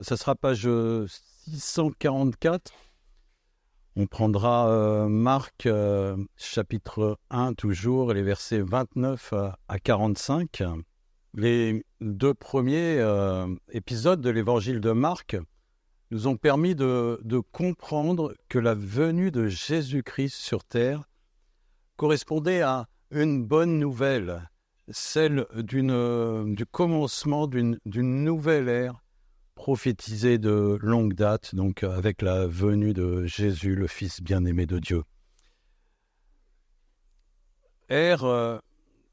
Ça sera page 644. On prendra Marc chapitre 1 toujours, les versets 29 à 45. Les deux premiers épisodes de l'évangile de Marc nous ont permis de comprendre que la venue de Jésus-Christ sur terre correspondait à une bonne nouvelle, celle du commencement d'une nouvelle ère prophétisée de longue date, donc avec la venue de Jésus, le Fils bien-aimé de Dieu. Ère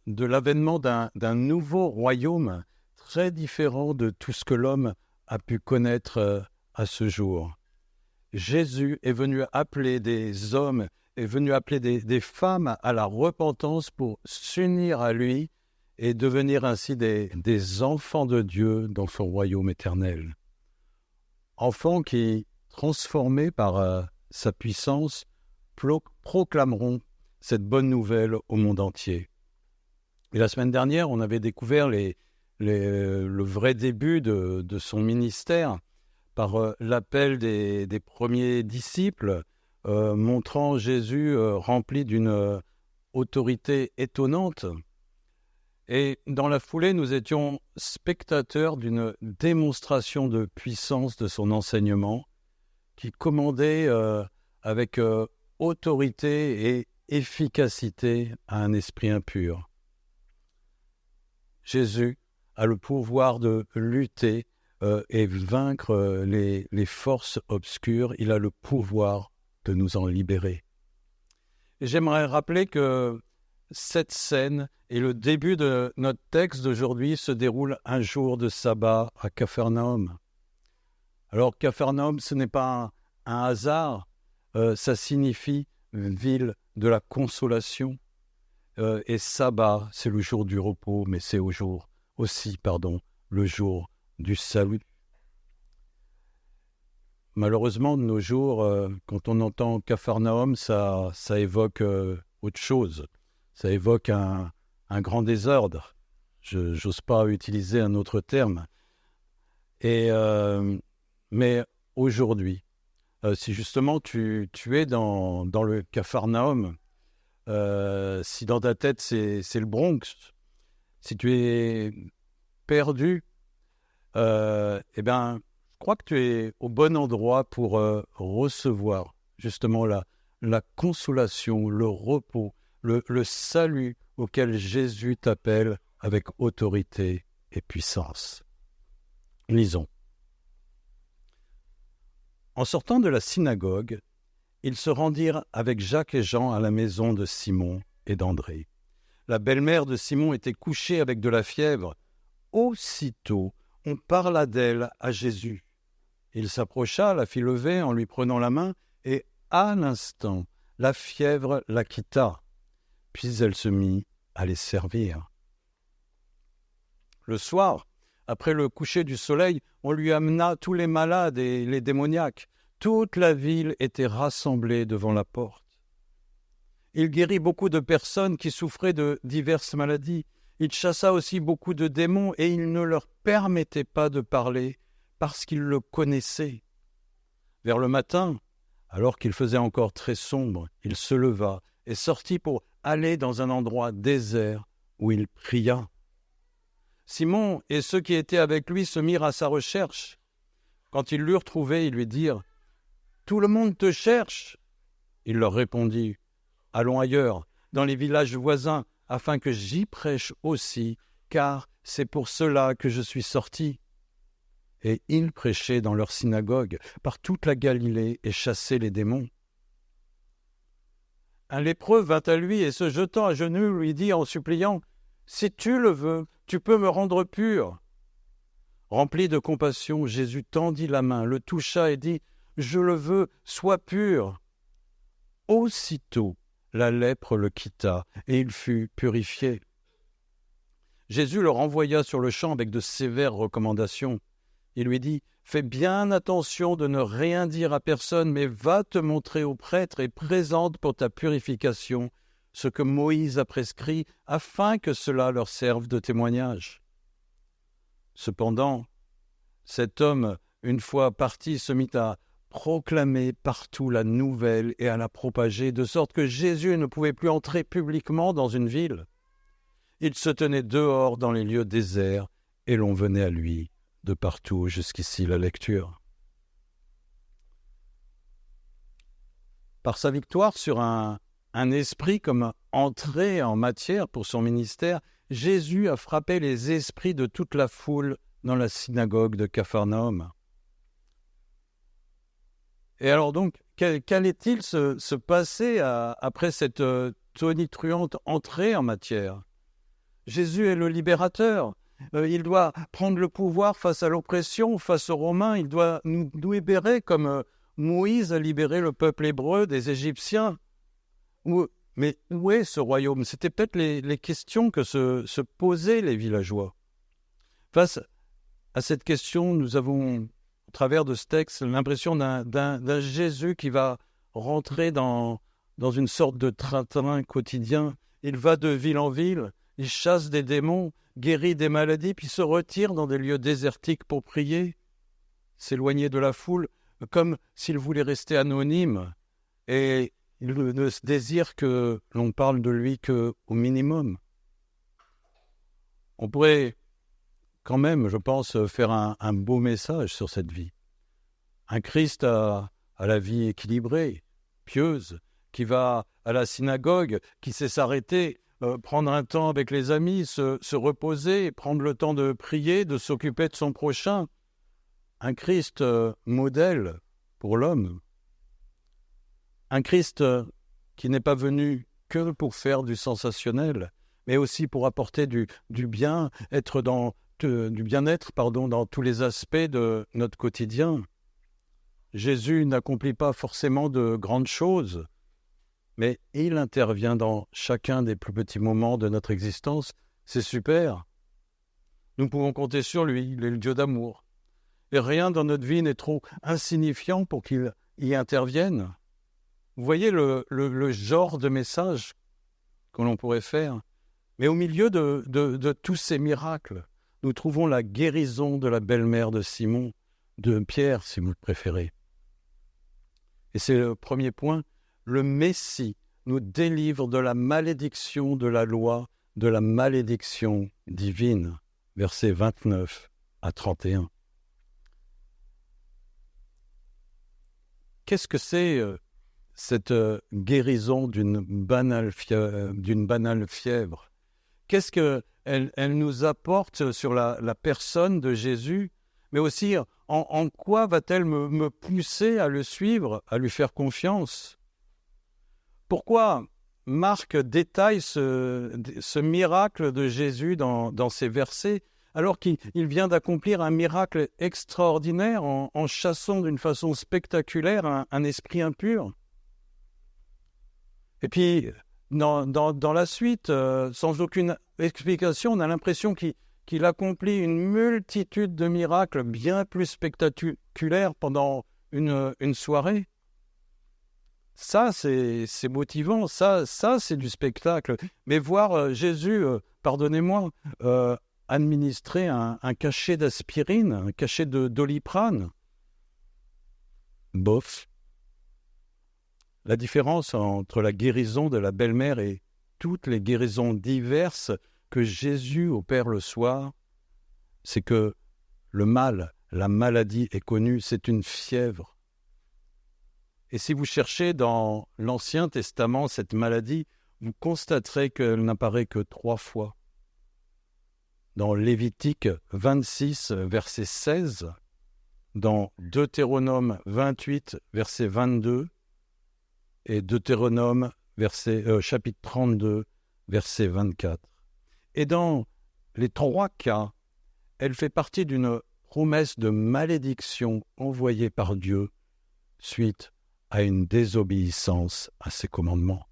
de l'avènement d'un nouveau royaume très différent de tout ce que l'homme a pu connaître à ce jour. Jésus est venu appeler des hommes, est venu appeler des femmes à la repentance pour s'unir à lui et devenir ainsi des enfants de Dieu dans son royaume éternel. Enfants qui, transformés par sa puissance, proclameront cette bonne nouvelle au monde entier. Et la semaine dernière, on avait découvert le vrai début de son ministère par l'appel des premiers disciples, montrant Jésus rempli d'une autorité étonnante. Et dans la foulée, nous étions spectateurs d'une démonstration de puissance de son enseignement qui commandait avec autorité et efficacité à un esprit impur. Jésus a le pouvoir de lutter et vaincre les forces obscures. Il a le pouvoir de nous en libérer. Et j'aimerais rappeler que cette scène et le début de notre texte d'aujourd'hui se déroule un jour de sabbat à Capharnaüm. Alors Capharnaüm, ce n'est pas un hasard, ça signifie ville de la consolation. Et sabbat, c'est le jour du repos, mais c'est aussi, le jour du salut. Malheureusement, de nos jours, quand on entend Capharnaüm, ça évoque autre chose. Ça évoque un grand désordre. Je n'ose pas utiliser un autre terme. Mais aujourd'hui, si justement tu es dans le Capharnaüm, si dans ta tête c'est le Bronx, si tu es perdu, je crois que tu es au bon endroit pour recevoir justement la consolation, le repos, le salut auquel Jésus t'appelle avec autorité et puissance. Lisons. En sortant de la synagogue, ils se rendirent avec Jacques et Jean à la maison de Simon et d'André. La belle-mère de Simon était couchée avec de la fièvre. Aussitôt, on parla d'elle à Jésus. Il s'approcha, la fit lever en lui prenant la main, et à l'instant, la fièvre la quitta. Puis elle se mit à les servir. Le soir, après le coucher du soleil, on lui amena tous les malades et les démoniaques. Toute la ville était rassemblée devant la porte. Il guérit beaucoup de personnes qui souffraient de diverses maladies. Il chassa aussi beaucoup de démons et il ne leur permettait pas de parler parce qu'ils le connaissaient. Vers le matin, alors qu'il faisait encore très sombre, il se leva et sortit pour aller dans un endroit désert où il pria. Simon et ceux qui étaient avec lui se mirent à sa recherche. Quand ils l'eurent trouvé, ils lui dirent « Tout le monde te cherche !» Il leur répondit « Allons ailleurs, dans les villages voisins, afin que j'y prêche aussi, car c'est pour cela que je suis sorti. » Et il prêchait dans leur synagogue, par toute la Galilée, et chassait les démons. Un lépreux vint à lui et se jetant à genoux lui dit en suppliant « Si tu le veux, tu peux me rendre pur. » Rempli de compassion, Jésus tendit la main, le toucha et dit « Je le veux, sois pur. » Aussitôt, la lèpre le quitta et il fut purifié. Jésus le renvoya sur le champ avec de sévères recommandations. Il lui dit « Fais bien attention de ne rien dire à personne, mais va te montrer au prêtre et présente pour ta purification ce que Moïse a prescrit, afin que cela leur serve de témoignage. » Cependant, cet homme une fois parti, se mit à proclamer partout la nouvelle et à la propager, de sorte que Jésus ne pouvait plus entrer publiquement dans une ville. Il se tenait dehors dans les lieux déserts, et l'on venait à lui de partout. Jusqu'ici la lecture. Par sa victoire sur un esprit comme entrée en matière pour son ministère, Jésus a frappé les esprits de toute la foule dans la synagogue de Capharnaüm. Et alors donc, qu'allait-il se passer après cette tonitruante entrée en matière? Jésus est le libérateur. Il doit prendre le pouvoir face à l'oppression, face aux Romains. Il doit nous libérer comme Moïse a libéré le peuple hébreu des Égyptiens. Mais où est ce royaume? C'était peut-être les questions que se posaient les villageois. Face à cette question, nous avons, au travers de ce texte, l'impression d'un Jésus qui va rentrer dans une sorte de train-train quotidien. Il va de ville en ville, il chasse des démons, guérit des maladies, puis se retire dans des lieux désertiques pour prier, s'éloigner de la foule, comme s'il voulait rester anonyme. Et il ne désire que l'on parle de lui qu'au minimum. On pourrait quand même, je pense, faire un beau message sur cette vie. Un Christ à la vie équilibrée, pieuse, qui va à la synagogue, qui sait s'arrêter, prendre un temps avec les amis, se reposer, prendre le temps de prier, de s'occuper de son prochain. Un Christ modèle pour l'homme. Un Christ qui n'est pas venu que pour faire du sensationnel, mais aussi pour apporter du bien, du bien-être dans tous les aspects de notre quotidien. Jésus n'accomplit pas forcément de grandes choses, mais il intervient dans chacun des plus petits moments de notre existence. C'est super. Nous pouvons compter sur lui, il est le Dieu d'amour. Et rien dans notre vie n'est trop insignifiant pour qu'il y intervienne. Vous voyez le genre de message que l'on pourrait faire. Mais au milieu de tous ces miracles, nous trouvons la guérison de la belle-mère de Simon, de Pierre, si vous le préférez. Et c'est le premier point. Le Messie nous délivre de la malédiction de la loi, de la malédiction divine. Versets 29 à 31. Qu'est-ce que c'est cette guérison d'une banale fièvre? Qu'est-ce qu'elle nous apporte sur la personne de Jésus, mais aussi en quoi va-t-elle me pousser à le suivre, à lui faire confiance? Pourquoi Marc détaille ce miracle de Jésus dans ces versets, alors qu'il vient d'accomplir un miracle extraordinaire en chassant d'une façon spectaculaire un esprit impur? Et puis, dans la suite, sans aucune explication, on a l'impression qu'il accomplit une multitude de miracles bien plus spectaculaires pendant une soirée. Ça, c'est motivant, ça c'est du spectacle. Mais voir Jésus, pardonnez-moi, administrer un cachet d'aspirine, un cachet de Doliprane, bof. La différence entre la guérison de la belle-mère et toutes les guérisons diverses que Jésus opère le soir, c'est que le mal, la maladie est connue, c'est une fièvre. Et si vous cherchez dans l'Ancien Testament cette maladie, vous constaterez qu'elle n'apparaît que 3 fois. Dans Lévitique 26, verset 16, dans Deutéronome 28, verset 22, et Deutéronome chapitre 32, verset 24. Et dans les 3 cas, elle fait partie d'une promesse de malédiction envoyée par Dieu suite à une désobéissance à ses commandements.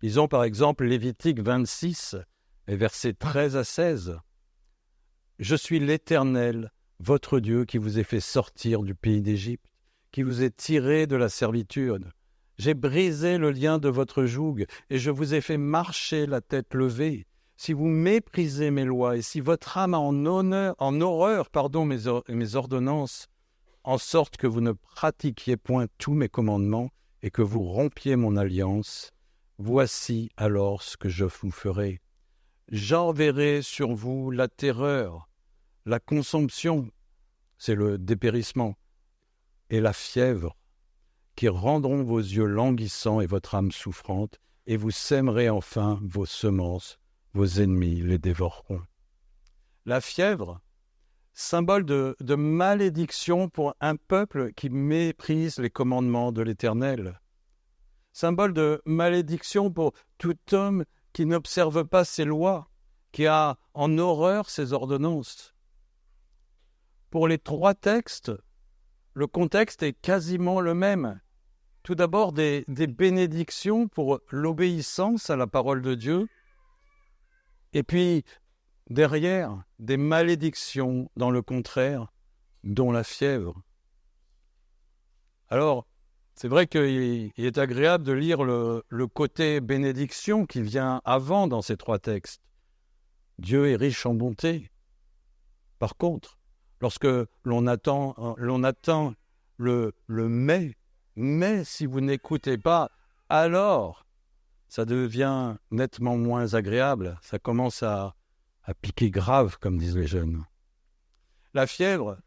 Lisons par exemple Lévitique 26, versets 13 à 16. « Je suis l'Éternel, votre Dieu, qui vous ai fait sortir du pays d'Égypte, qui vous ai tiré de la servitude. J'ai brisé le lien de votre joug, et je vous ai fait marcher la tête levée. si vous méprisez mes lois et si votre âme a en horreur, mes ordonnances, en sorte que vous ne pratiquiez point tous mes commandements et que vous rompiez mon alliance, voici alors ce que je vous ferai. J'enverrai sur vous la terreur, la consomption, c'est le dépérissement, et la fièvre, qui rendront vos yeux languissants et votre âme souffrante, et vous sèmerez enfin vos semences, vos ennemis les dévoreront. La fièvre, symbole de malédiction pour un peuple qui méprise les commandements de l'Éternel. Symbole de malédiction pour tout homme qui n'observe pas ses lois, qui a en horreur ses ordonnances. Pour les 3 textes, le contexte est quasiment le même. Tout d'abord, des bénédictions pour l'obéissance à la parole de Dieu, et puis derrière, des malédictions dans le contraire, dont la fièvre. Alors, c'est vrai qu'il est agréable de lire le côté bénédiction qui vient avant dans ces 3 textes. Dieu est riche en bonté. Par contre, lorsque l'on atteint le mais si vous n'écoutez pas, alors ça devient nettement moins agréable. Ça commence à piquer grave, comme disent les jeunes. La fièvre,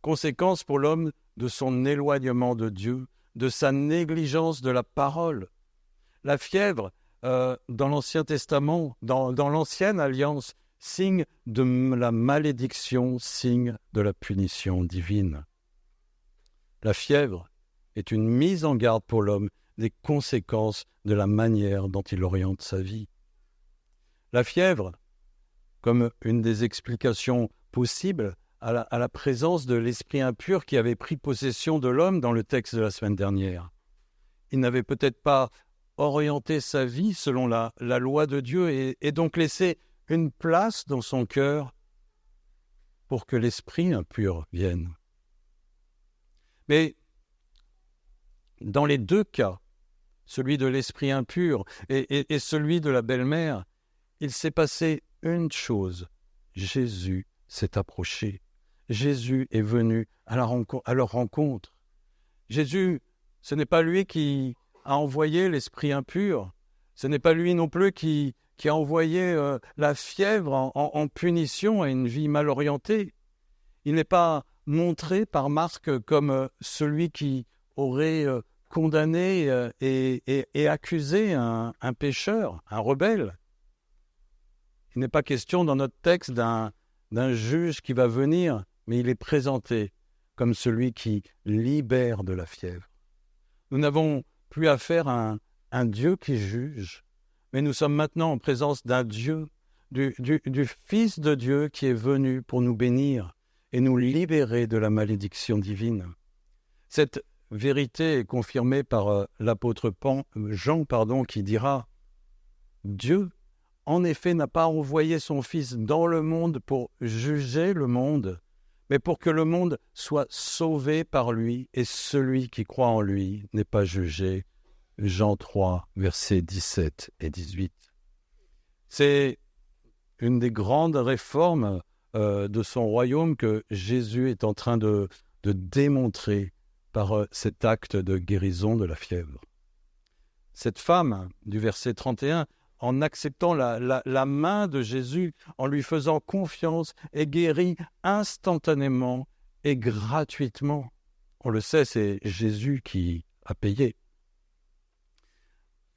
conséquence pour l'homme de son éloignement de Dieu, de sa négligence de la parole. La fièvre, dans l'Ancien Testament, dans l'Ancienne Alliance, signe de la malédiction, signe de la punition divine. La fièvre est une mise en garde pour l'homme des conséquences de la manière dont il oriente sa vie. La fièvre, comme une des explications possibles à la présence de l'esprit impur qui avait pris possession de l'homme dans le texte de la semaine dernière. Il n'avait peut-être pas orienté sa vie selon la loi de Dieu et donc laissé une place dans son cœur pour que l'esprit impur vienne. Mais dans les 2 cas, celui de l'esprit impur et celui de la belle-mère, il s'est passé une chose. Jésus s'est approché. Jésus est venu à leur rencontre. Jésus, ce n'est pas lui qui a envoyé l'esprit impur. Ce n'est pas lui non plus qui a envoyé la fièvre en punition à une vie mal orientée. Il n'est pas montré par Marc comme celui qui aurait condamné et accusé un pécheur, un rebelle. Il n'est pas question dans notre texte d'un juge qui va venir, mais il est présenté comme celui qui libère de la fièvre. Nous n'avons plus affaire à un Dieu qui juge, mais nous sommes maintenant en présence d'un Dieu, du Fils de Dieu qui est venu pour nous bénir et nous libérer de la malédiction divine. Cette vérité est confirmée par l'apôtre Jean qui dira « Dieu, en effet, n'a pas envoyé son Fils dans le monde pour juger le monde, mais pour que le monde soit sauvé par lui, et celui qui croit en lui n'est pas jugé. » Jean 3, versets 17 et 18. C'est une des grandes réformes de son royaume que Jésus est en train de démontrer par cet acte de guérison de la fièvre. Cette femme, du verset 31, en acceptant la main de Jésus, en lui faisant confiance, est guérie instantanément et gratuitement. On le sait, c'est Jésus qui a payé.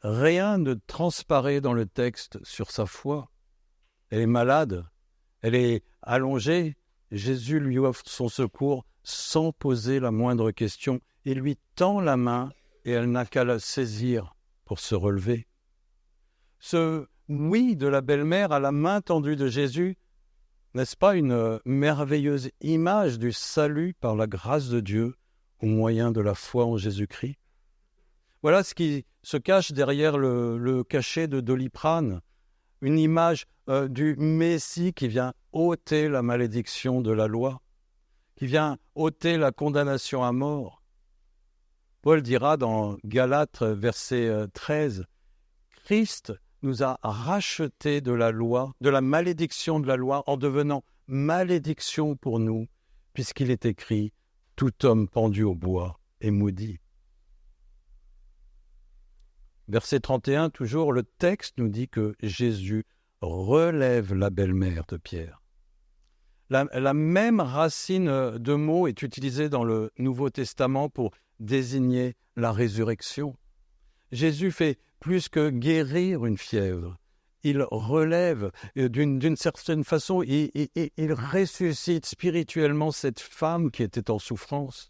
Rien ne transparaît dans le texte sur sa foi. Elle est malade, elle est allongée. Jésus lui offre son secours sans poser la moindre question. Il lui tend la main et elle n'a qu'à la saisir pour se relever. Ce oui de la belle-mère à la main tendue de Jésus, n'est-ce pas une merveilleuse image du salut par la grâce de Dieu au moyen de la foi en Jésus-Christ? Voilà ce qui se cache derrière le cachet de Doliprane, une image du Messie qui vient ôter la malédiction de la loi, qui vient ôter la condamnation à mort. Paul dira dans Galates, verset 13, « Christ nous a rachetés de la loi, de la malédiction de la loi, en devenant malédiction pour nous, puisqu'il est écrit « Tout homme pendu au bois est maudit ». Verset 31, toujours, le texte nous dit que Jésus relève la belle-mère de Pierre. La même racine de mots est utilisée dans le Nouveau Testament pour désigner la résurrection. Jésus fait plus que guérir une fièvre. Il relève d'une certaine façon, il ressuscite spirituellement cette femme qui était en souffrance.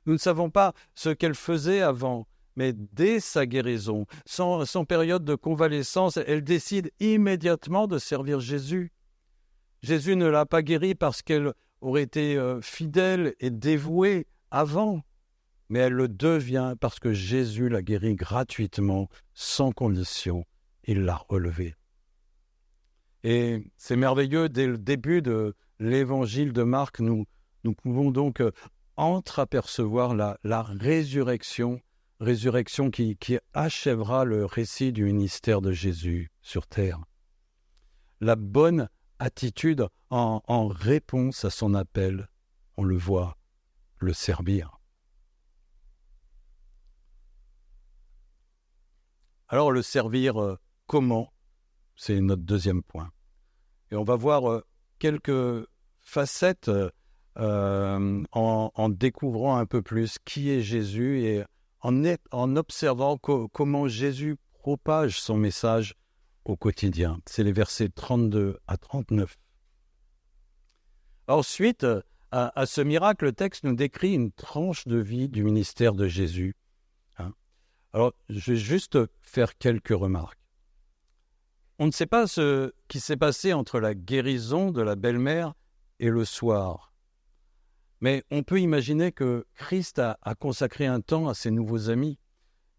Nous ne savons pas ce qu'elle faisait avant, mais dès sa guérison, sans période de convalescence, elle décide immédiatement de servir Jésus. Jésus ne l'a pas guérie parce qu'elle aurait été fidèle et dévouée avant, mais elle le devient parce que Jésus l'a guérie gratuitement, sans condition. Il l'a relevée. Et c'est merveilleux, dès le début de l'évangile de Marc, nous pouvons donc entreapercevoir la résurrection qui achèvera le récit du ministère de Jésus sur terre. La bonne attitude en réponse à son appel, on le voit, le servir. Alors le servir comment? C'est notre deuxième point. Et on va voir quelques facettes en découvrant un peu plus qui est Jésus et en observant comment Jésus propage son message au quotidien. C'est les versets 32 à 39. Ensuite, à ce miracle, le texte nous décrit une tranche de vie du ministère de Jésus. Alors, je vais juste faire quelques remarques. On ne sait pas ce qui s'est passé entre la guérison de la belle-mère et le soir. Mais on peut imaginer que Christ a consacré un temps à ses nouveaux amis,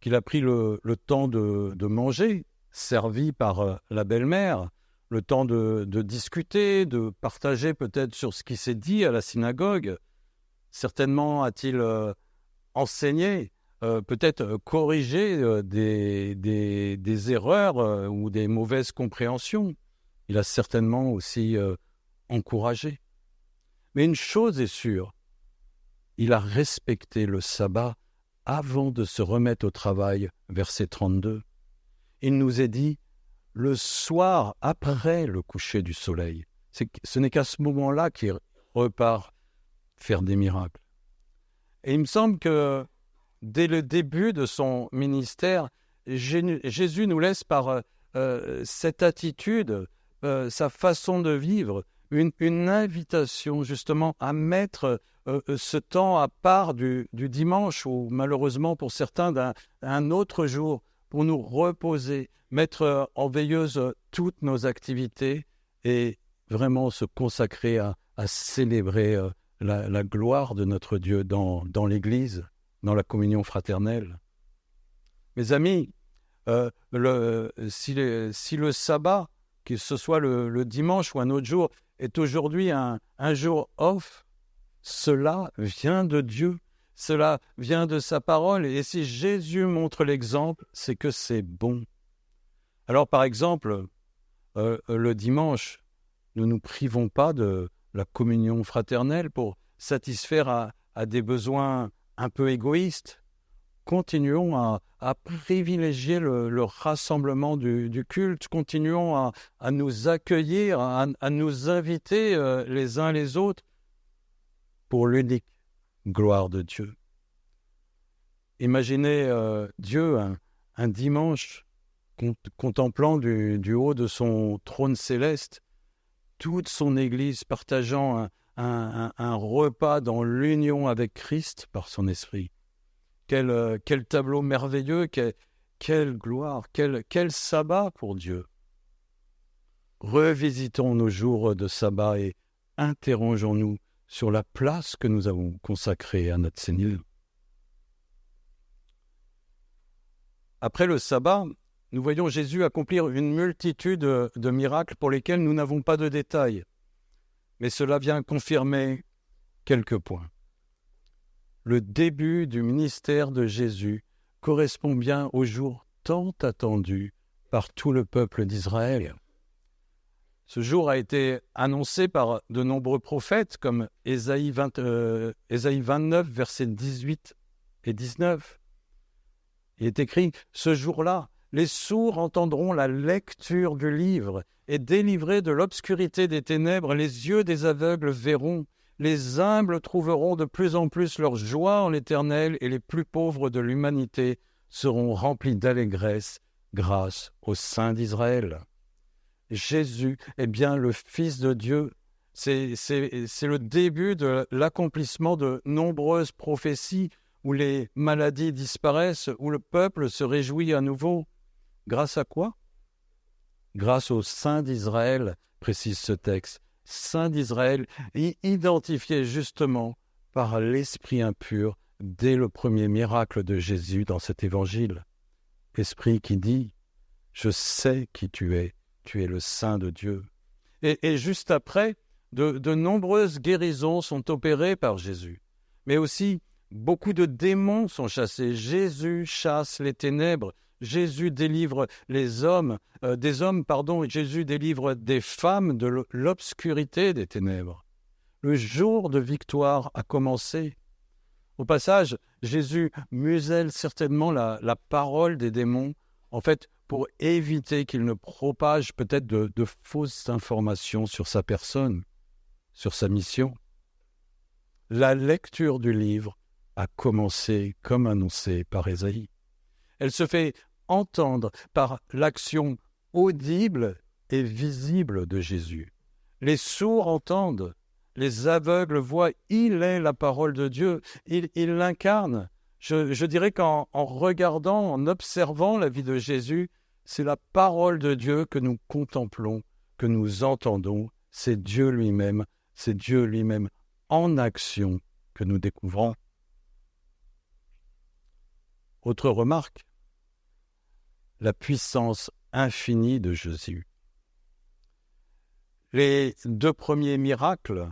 qu'il a pris le temps de manger, servi par la belle-mère, le temps de discuter, de partager peut-être sur ce qui s'est dit à la synagogue. Certainement a-t-il enseigné, peut-être corrigé des erreurs ou des mauvaises compréhensions. Il a certainement aussi encouragé. Mais une chose est sûre, il a respecté le sabbat avant de se remettre au travail, verset 32. Il nous est dit, le soir après le coucher du soleil. Ce n'est qu'à ce moment-là qu'il repart faire des miracles. Et il me semble que dès le début de son ministère, Jésus nous laisse par cette attitude, sa façon de vivre, une invitation justement à mettre ce temps à part du dimanche ou malheureusement pour certains d'un autre jour pour nous reposer, mettre en veilleuse toutes nos activités et vraiment se consacrer à célébrer la gloire de notre Dieu dans l'Église, dans la communion fraternelle. Mes amis, si le sabbat, que ce soit le dimanche ou un autre jour, est aujourd'hui un jour off, cela vient de Dieu, cela vient de sa parole, et si Jésus montre l'exemple, c'est que c'est bon. Alors par exemple, le dimanche, nous ne nous privons pas de la communion fraternelle pour satisfaire à des besoins un peu égoïstes. Continuons à privilégier le rassemblement du culte, continuons à nous accueillir, à nous inviter les uns les autres pour l'unique gloire de Dieu. Imaginez Dieu un dimanche contemplant du haut de son trône céleste toute son Église partageant un repas dans l'union avec Christ par son Esprit. Quel tableau merveilleux, quelle gloire, quel sabbat pour Dieu. Revisitons nos jours de sabbat et interrogeons-nous sur la place que nous avons consacrée à notre Seigneur. Après le sabbat, nous voyons Jésus accomplir une multitude de miracles pour lesquels nous n'avons pas de détails. Mais cela vient confirmer quelques points. Le début du ministère de Jésus correspond bien au jour tant attendu par tout le peuple d'Israël. Ce jour a été annoncé par de nombreux prophètes comme Ésaïe 29, versets 18 et 19. Il est écrit « Ce jour-là, les sourds entendront la lecture du livre, et délivrés de l'obscurité des ténèbres, les yeux des aveugles verront. Les humbles trouveront de plus en plus leur joie en l'Éternel, et les plus pauvres de l'humanité seront remplis d'allégresse grâce au Saint d'Israël. » Jésus est bien le Fils de Dieu. C'est le début de l'accomplissement de nombreuses prophéties où les maladies disparaissent, où le peuple se réjouit à nouveau. Grâce à quoi? Grâce au Saint d'Israël, précise ce texte. Saint d'Israël, identifié justement par l'esprit impur dès le premier miracle de Jésus dans cet évangile. Esprit qui dit « Je sais qui tu es le Saint de Dieu. » Et juste après, de nombreuses guérisons sont opérées par Jésus. Mais aussi, beaucoup de démons sont chassés. Jésus chasse les ténèbres. Jésus délivre des hommes, Jésus délivre des femmes de l'obscurité des ténèbres. Le jour de victoire a commencé. Au passage, Jésus muselle certainement la parole des démons, en fait, pour éviter qu'ils ne propagent peut-être de fausses informations sur sa personne, sur sa mission. La lecture du livre a commencé comme annoncé par Ésaïe. Elle se fait entendre par l'action audible et visible de Jésus. Les sourds entendent, les aveugles voient, il est la parole de Dieu, il l'incarne. Je dirais qu'en regardant, en observant la vie de Jésus, c'est la parole de Dieu que nous contemplons, que nous entendons, c'est Dieu lui-même en action que nous découvrons. Autre remarque, la puissance infinie de Jésus. Les deux premiers miracles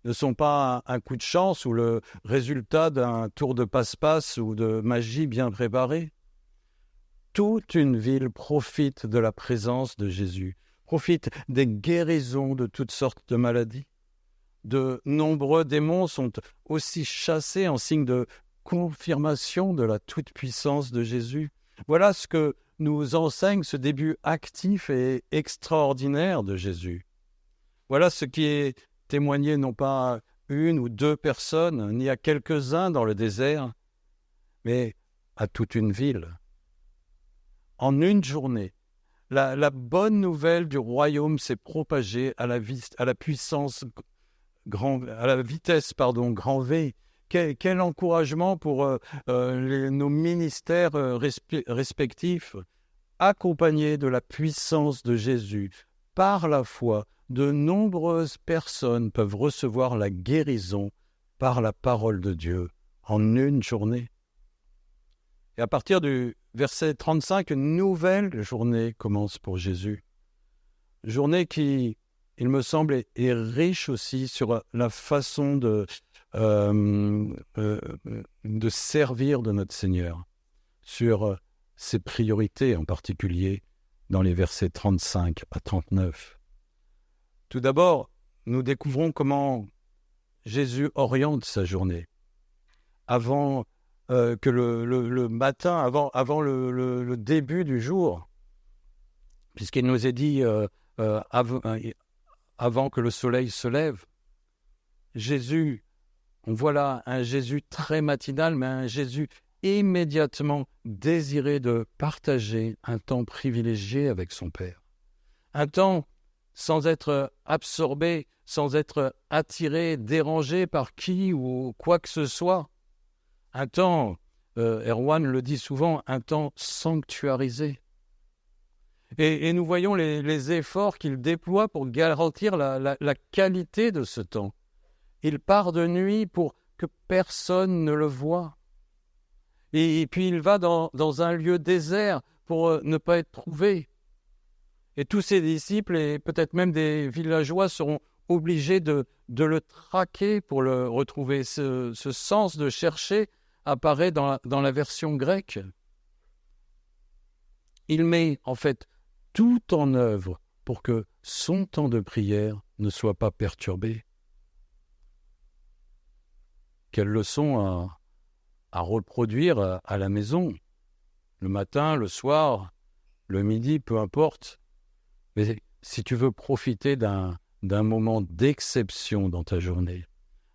ne sont pas un coup de chance ou le résultat d'un tour de passe-passe ou de magie bien préparée. Toute une ville profite de la présence de Jésus, profite des guérisons de toutes sortes de maladies. De nombreux démons sont aussi chassés en signe de confirmation de la toute-puissance de Jésus. Voilà ce que nous enseigne ce début actif et extraordinaire de Jésus. Voilà ce qui est témoigné non pas à une ou deux personnes, ni à quelques-uns dans le désert, mais à toute une ville. En une journée, la bonne nouvelle du royaume s'est propagée à la vitesse grand V. Quel encouragement pour nos ministères respectifs, accompagnés de la puissance de Jésus. Par la foi, de nombreuses personnes peuvent recevoir la guérison par la parole de Dieu en une journée. Et à partir du verset 35, une nouvelle journée commence pour Jésus. Journée qui, il me semble, est riche aussi sur la façon de servir de notre Seigneur, sur ses priorités en particulier dans les versets 35 à 39. Tout d'abord, nous découvrons comment Jésus oriente sa journée. Avant que le matin, avant le début du jour, puisqu'il nous est dit avant que le soleil se lève, Jésus, on voit là un Jésus très matinal, mais un Jésus immédiatement désiré de partager un temps privilégié avec son Père. Un temps sans être absorbé, sans être attiré, dérangé par qui ou quoi que ce soit. Un temps, Erwan le dit souvent, un temps sanctuarisé. Et nous voyons les efforts qu'il déploie pour garantir la qualité de ce temps. Il part de nuit pour que personne ne le voie. Et puis il va dans un lieu désert pour ne pas être trouvé. Et tous ses disciples et peut-être même des villageois seront obligés de le traquer pour le retrouver. Ce sens de chercher apparaît dans la version grecque. Il met en fait tout en œuvre pour que son temps de prière ne soit pas perturbé. Quelle leçon à reproduire à la maison, le matin, le soir, le midi, peu importe. Mais si tu veux profiter d'un moment d'exception dans ta journée,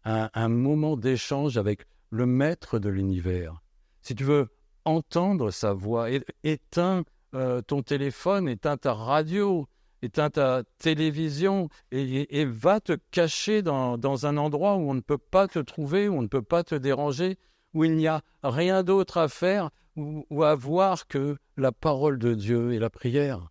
un moment d'échange avec le maître de l'univers, si tu veux entendre sa voix, éteins ton téléphone, éteins ta radio, éteins ta télévision et va te cacher dans un endroit où on ne peut pas te trouver, où on ne peut pas te déranger, où il n'y a rien d'autre à faire ou à voir que la parole de Dieu et la prière.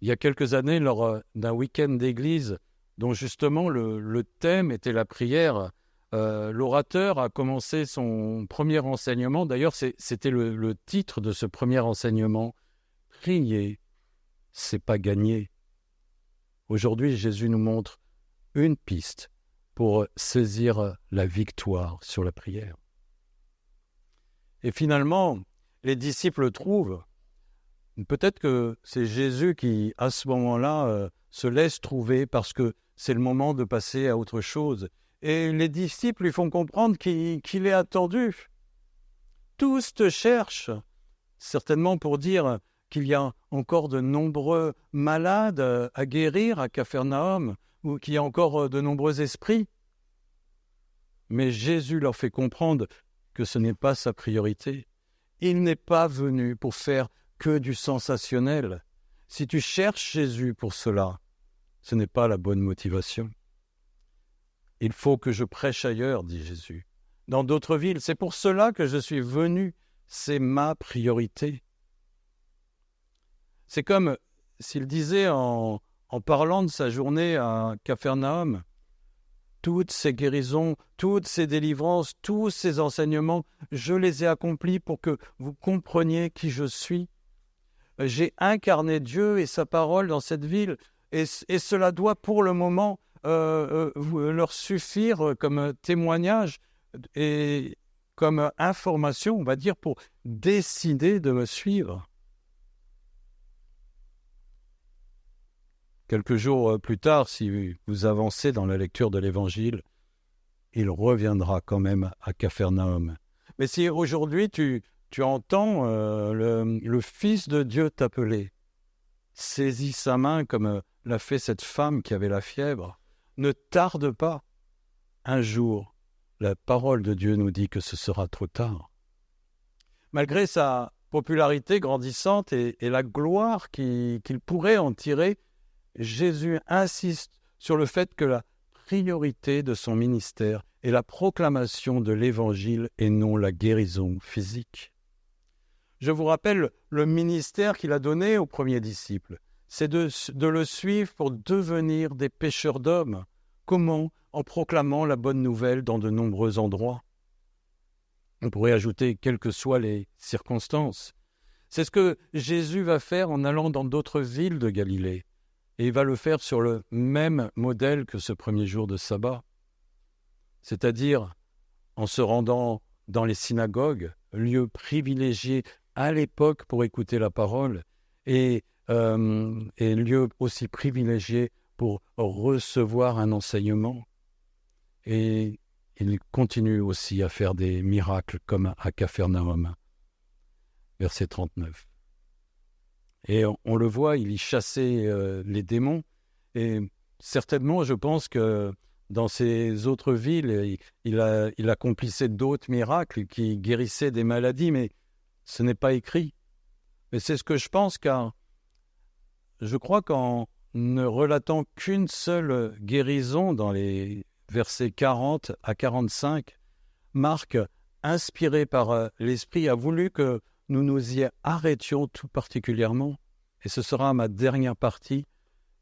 Il y a quelques années, lors d'un week-end d'église, dont justement le thème était la prière, l'orateur a commencé son premier enseignement. D'ailleurs, c'était le titre de ce premier enseignement. Prier, c'est pas gagner. Aujourd'hui, Jésus nous montre une piste pour saisir la victoire sur la prière. Et finalement, les disciples trouvent, peut-être que c'est Jésus qui, à ce moment-là, se laisse trouver parce que c'est le moment de passer à autre chose. Et les disciples lui font comprendre qu'il est attendu. Tous te cherchent, certainement pour dire qu'il y a encore de nombreux malades à guérir à Capharnaüm, ou qu'il y a encore de nombreux esprits. Mais Jésus leur fait comprendre que ce n'est pas sa priorité. Il n'est pas venu pour faire que du sensationnel. Si tu cherches Jésus pour cela, ce n'est pas la bonne motivation. Il faut que je prêche ailleurs, dit Jésus, dans d'autres villes. C'est pour cela que je suis venu. C'est ma priorité. C'est comme s'il disait en parlant de sa journée à Capharnaüm, toutes ces guérisons, toutes ces délivrances, tous ces enseignements, je les ai accomplis pour que vous compreniez qui je suis. J'ai incarné Dieu et sa parole dans cette ville, et cela doit pour le moment leur suffire comme témoignage et comme information, on va dire, pour décider de me suivre. Quelques jours plus tard, si vous avancez dans la lecture de l'Évangile, il reviendra quand même à Capharnaüm. Mais si aujourd'hui tu entends le Fils de Dieu t'appeler, saisis sa main comme l'a fait cette femme qui avait la fièvre. Ne tarde pas. Un jour, la parole de Dieu nous dit que ce sera trop tard. Malgré sa popularité grandissante et la gloire qu'il pourrait en tirer, Jésus insiste sur le fait que la priorité de son ministère est la proclamation de l'Évangile et non la guérison physique. Je vous rappelle le ministère qu'il a donné aux premiers disciples. C'est de le suivre pour devenir des pêcheurs d'hommes. Comment? En proclamant la bonne nouvelle dans de nombreux endroits. On pourrait ajouter quelles que soient les circonstances. C'est ce que Jésus va faire en allant dans d'autres villes de Galilée. Et il va le faire sur le même modèle que ce premier jour de sabbat. C'est-à-dire en se rendant dans les synagogues, lieu privilégié à l'époque pour écouter la parole, et lieu aussi privilégié pour recevoir un enseignement. Et il continue aussi à faire des miracles comme à Capharnaüm. Verset 39. Et on le voit, il y chassait les démons. Et certainement, je pense que dans ces autres villes, il accomplissait d'autres miracles qui guérissaient des maladies, mais ce n'est pas écrit. Mais c'est ce que je pense, car je crois qu'en ne relatant qu'une seule guérison dans les versets 40 à 45, Marc, inspiré par l'Esprit, a voulu que nous nous y arrêtions tout particulièrement. Et ce sera ma dernière partie.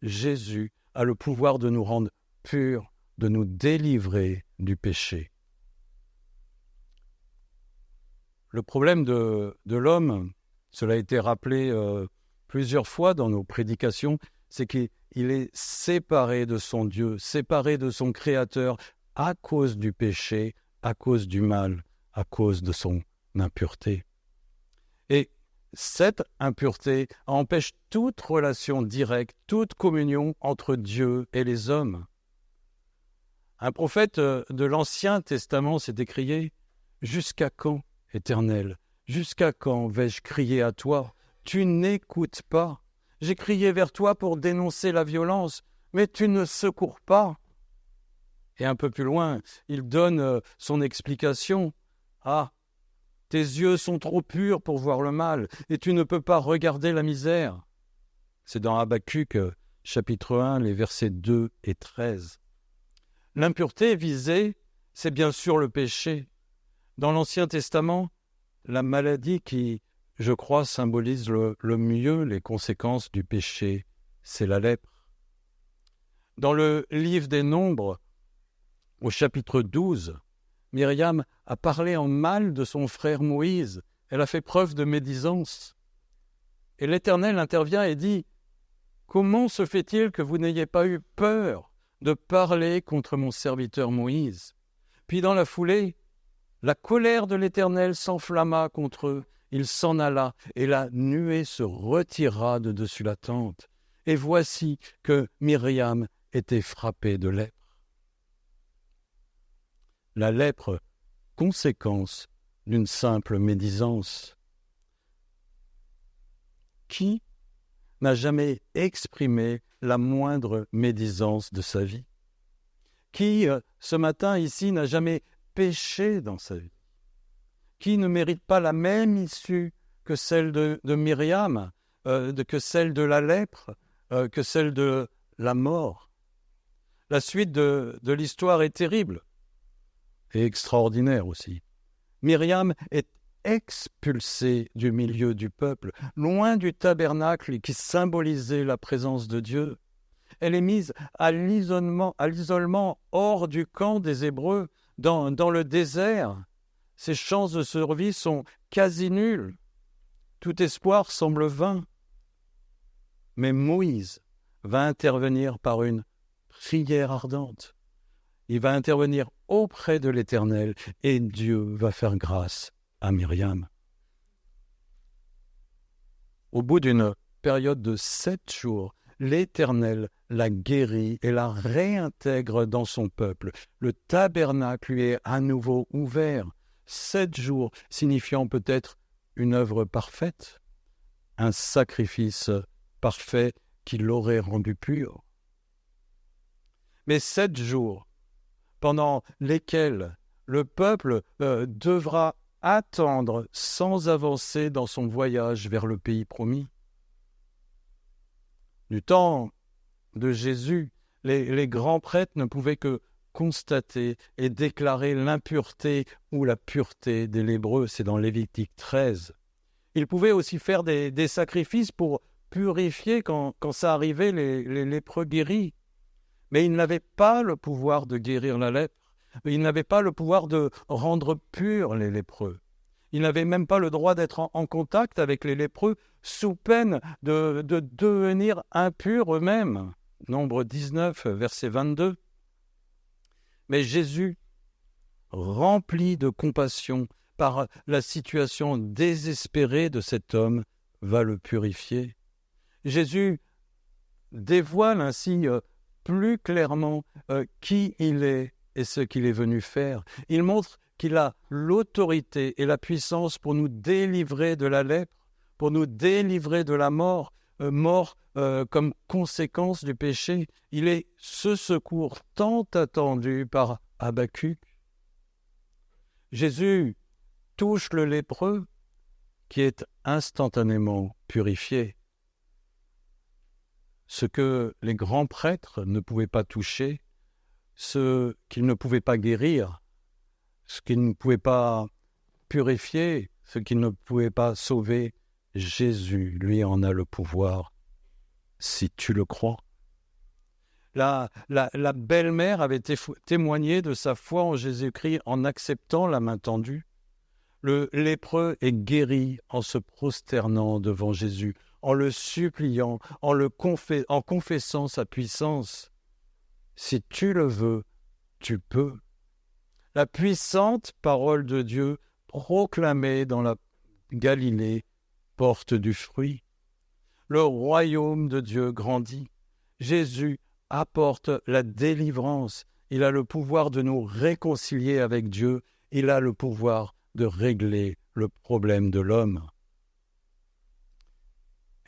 Jésus a le pouvoir de nous rendre purs, de nous délivrer du péché. Le problème de l'homme, cela a été rappelé plusieurs fois dans nos prédications, c'est qu'il est séparé de son Dieu, séparé de son Créateur à cause du péché, à cause du mal, à cause de son impureté. Et cette impureté empêche toute relation directe, toute communion entre Dieu et les hommes. Un prophète de l'Ancien Testament s'est écrié « Jusqu'à quand, Éternel, jusqu'à quand vais-je crier à toi? Tu n'écoutes pas. J'ai crié vers toi pour dénoncer la violence, mais tu ne secours pas. » Et un peu plus loin, il donne son explication. « Ah, tes yeux sont trop purs pour voir le mal, et tu ne peux pas regarder la misère. » C'est dans Habacuc, chapitre 1, les versets 2 et 13. L'impureté visée, c'est bien sûr le péché. Dans l'Ancien Testament, la maladie qui, je crois, symbolise le mieux les conséquences du péché, c'est la lèpre. Dans le livre des Nombres, au chapitre 12, Myriam a parlé en mal de son frère Moïse. Elle a fait preuve de médisance. Et l'Éternel intervient et dit « Comment se fait-il que vous n'ayez pas eu peur de parler contre mon serviteur Moïse ?» Puis dans la foulée, la colère de l'Éternel s'enflamma contre eux. Il s'en alla, et la nuée se retira de dessus la tente. Et voici que Myriam était frappée de lèpre. La lèpre, conséquence d'une simple médisance. Qui n'a jamais exprimé la moindre médisance de sa vie? Qui, ce matin ici, n'a jamais péché dans sa vie? Qui ne mérite pas la même issue que celle de Myriam, que celle de la lèpre, que celle de la mort? La suite de l'histoire est terrible et extraordinaire aussi. Myriam est expulsée du milieu du peuple, loin du tabernacle qui symbolisait la présence de Dieu. Elle est mise à l'isolement hors du camp des Hébreux, dans le désert. Ses chances de survie sont quasi nulles. Tout espoir semble vain. Mais Moïse va intervenir par une prière ardente. Il va intervenir auprès de l'Éternel et Dieu va faire grâce à Myriam. Au bout d'une période de 7 jours, l'Éternel la guérit et la réintègre dans son peuple. Le tabernacle lui est à nouveau ouvert. 7 jours signifiant peut-être une œuvre parfaite, un sacrifice parfait qui l'aurait rendu pur. Mais 7 jours pendant lesquels le peuple devra attendre sans avancer dans son voyage vers le pays promis. Du temps de Jésus, les grands prêtres ne pouvaient que constater et déclarer l'impureté ou la pureté des lépreux, c'est dans Lévitique 13. Ils pouvaient aussi faire des sacrifices pour purifier quand ça arrivait les lépreux guéris. Mais ils n'avaient pas le pouvoir de guérir la lèpre. Ils n'avaient pas le pouvoir de rendre purs les lépreux. Ils n'avaient même pas le droit d'être en contact avec les lépreux sous peine de devenir impurs eux-mêmes. Nombre 19, verset 22. Mais Jésus, rempli de compassion par la situation désespérée de cet homme, va le purifier. Jésus dévoile ainsi plus clairement qui il est et ce qu'il est venu faire. Il montre qu'il a l'autorité et la puissance pour nous délivrer de la lèpre, pour nous délivrer de la mort, comme conséquence du péché. Il est ce secours tant attendu par Habacuc. Jésus touche le lépreux qui est instantanément purifié. Ce que les grands prêtres ne pouvaient pas toucher, ce qu'ils ne pouvaient pas guérir, ce qu'ils ne pouvaient pas purifier, ce qu'ils ne pouvaient pas sauver, Jésus, lui, en a le pouvoir, si tu le crois. La belle-mère avait témoigné de sa foi en Jésus-Christ en acceptant la main tendue. Le lépreux est guéri en se prosternant devant Jésus, en le suppliant, en confessant sa puissance. Si tu le veux, tu peux. La puissante parole de Dieu proclamée dans la Galilée porte du fruit. Le royaume de Dieu grandit. Jésus apporte la délivrance. Il a le pouvoir de nous réconcilier avec Dieu. Il a le pouvoir de régler le problème de l'homme.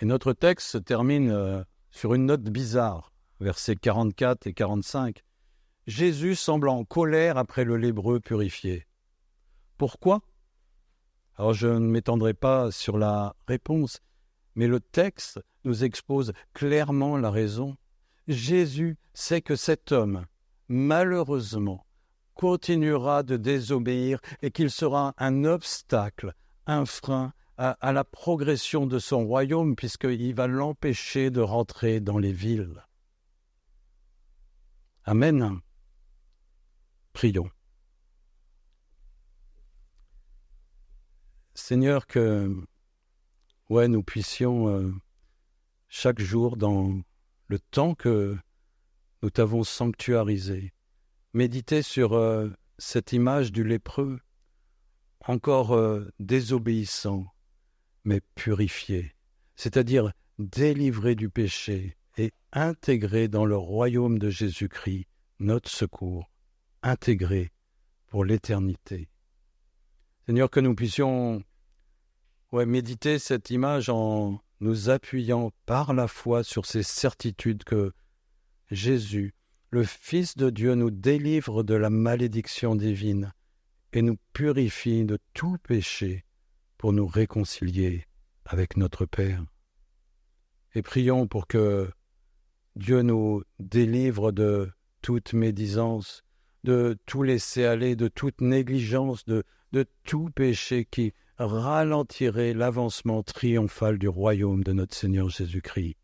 Et notre texte se termine sur une note bizarre, versets 44 et 45. Jésus semble en colère après le lépreux purifié. Pourquoi ? Alors je ne m'étendrai pas sur la réponse, mais le texte nous expose clairement la raison. Jésus sait que cet homme, malheureusement, continuera de désobéir et qu'il sera un obstacle, un frein à la progression de son royaume, puisqu'il va l'empêcher de rentrer dans les villes. Amen. Prions. Seigneur, que nous puissions chaque jour, dans le temps que nous t'avons sanctuarisé, méditer sur cette image du lépreux, encore désobéissant, mais purifié, c'est-à-dire délivré du péché et intégré dans le royaume de Jésus-Christ, notre secours, intégré pour l'éternité. Seigneur, que nous puissions méditer cette image en nous appuyant par la foi sur ces certitudes que Jésus, le Fils de Dieu, nous délivre de la malédiction divine et nous purifie de tout péché pour nous réconcilier avec notre Père. Et prions pour que Dieu nous délivre de toute médisance, de tout laisser aller, de toute négligence, de tout péché qui ralentirait l'avancement triomphal du royaume de notre Seigneur Jésus-Christ.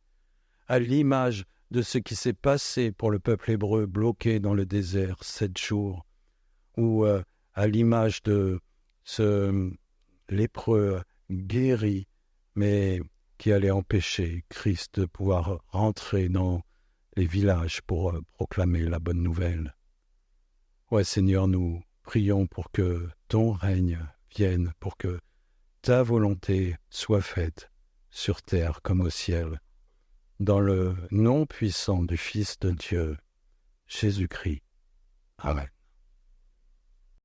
À l'image de ce qui s'est passé pour le peuple hébreu bloqué dans le désert 7 jours, ou à l'image de ce lépreux guéri, mais qui allait empêcher Christ de pouvoir rentrer dans les villages pour proclamer la bonne nouvelle. Seigneur, nous prions pour que ton règne vienne, pour que ta volonté soit faite sur terre comme au ciel, dans le nom puissant du Fils de Dieu, Jésus-Christ. Amen.